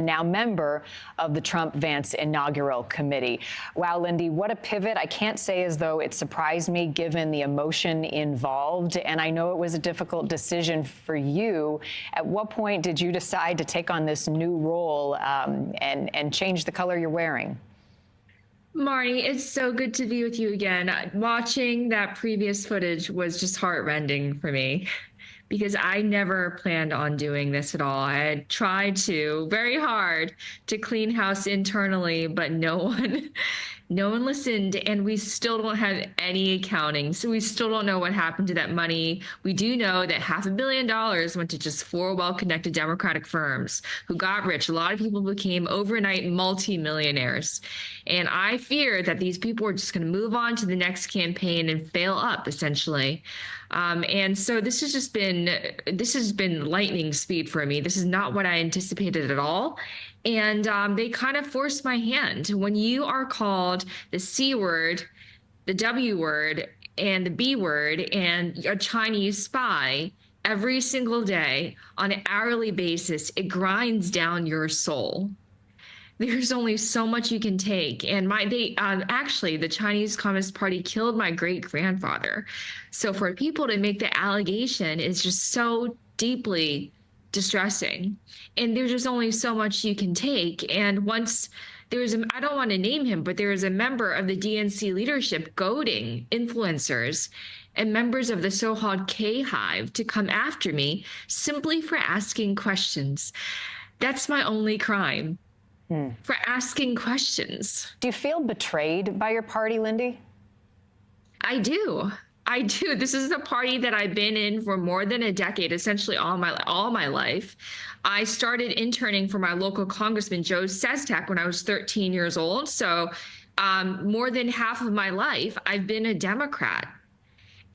now member of the Trump-Vance inaugural committee. Wow, Lindy, what a pivot. I can't say as though it surprised me given the emotion involved, and I know it was a difficult decision for you. At what point did you decide to take on this new role and change the color you're wearing? Marnie, it's so good to be with you again. Watching that previous footage was just heartrending for me because I never planned on doing this at all. I had tried very hard to clean house internally, but no one listened, and we still don't have any accounting. So we still don't know what happened to that money. We do know that $500 million went to just 4 well-connected Democratic firms who got rich. A lot of people became overnight multimillionaires. And I fear that these people are just going to move on to the next campaign and fail up, essentially. And so this has been lightning speed for me. This is not what I anticipated at all. And they kind of forced my hand. When you are called the C word, the W word, and the B word, and a Chinese spy every single day on an hourly basis, it grinds down your soul. There's only so much you can take. And actually, the Chinese Communist Party killed my great-grandfather. So for people to make the allegation is just so deeply distressing. And there's just only so much you can take. And once I don't want to name him, but there is a member of the DNC leadership goading influencers and members of the so-called K-Hive to come after me simply for asking questions. That's my only crime. For asking questions. Do you feel betrayed by your party, Lindy? I do. This is a party that I've been in for more than a decade, essentially all my life. I started interning for my local congressman, Joe Sestak, when I was 13 years old. So more than half of my life, I've been a Democrat.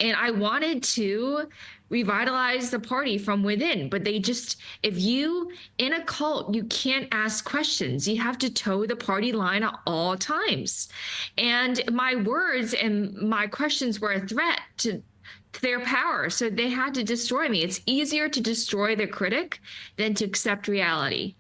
And I wanted to revitalize the party from within. But if you, in a cult, you can't ask questions. You have to toe the party line at all times. And my words and my questions were a threat to their power. So they had to destroy me. It's easier to destroy the critic than to accept reality.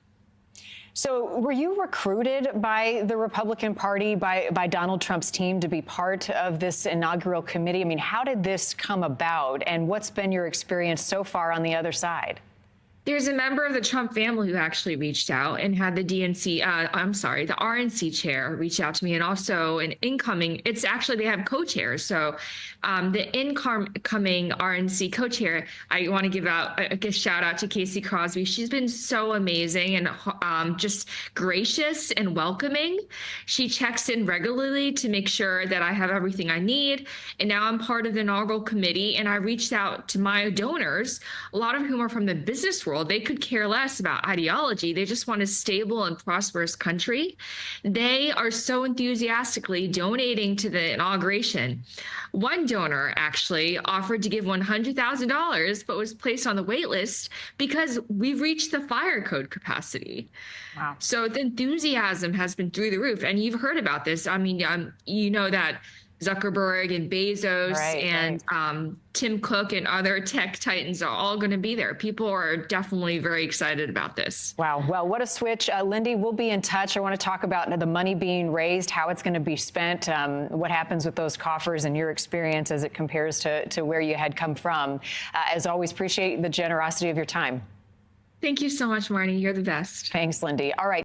So were you recruited by the Republican Party, by Donald Trump's team to be part of this inaugural committee? I mean, how did this come about, and what's been your experience so far on the other side? There's a member of the Trump family who actually reached out and had the the RNC chair reach out to me, and also they have co-chairs. So the incoming RNC co-chair, I want to give out a shout out to Casey Crosby. She's been so amazing and just gracious and welcoming. She checks in regularly to make sure that I have everything I need. And now I'm part of the inaugural committee, and I reached out to my donors, a lot of whom are from the business world. They could care less about ideology. They just want a stable and prosperous country. They are so enthusiastically donating to the inauguration. One donor actually offered to give $100,000, but was placed on the wait list because we've reached the fire code capacity. Wow. So the enthusiasm has been through the roof. And you've heard about this. I mean, you know that Zuckerberg and Bezos and Tim Cook and other tech titans are all going to be there. People are definitely very excited about this. Wow. Well, what a switch. Lindy, we'll be in touch. I want to talk about the money being raised, how it's going to be spent, what happens with those coffers and your experience as it compares to where you had come from. As always, appreciate the generosity of your time. Thank you so much, Marnie. You're the best. Thanks, Lindy. All right.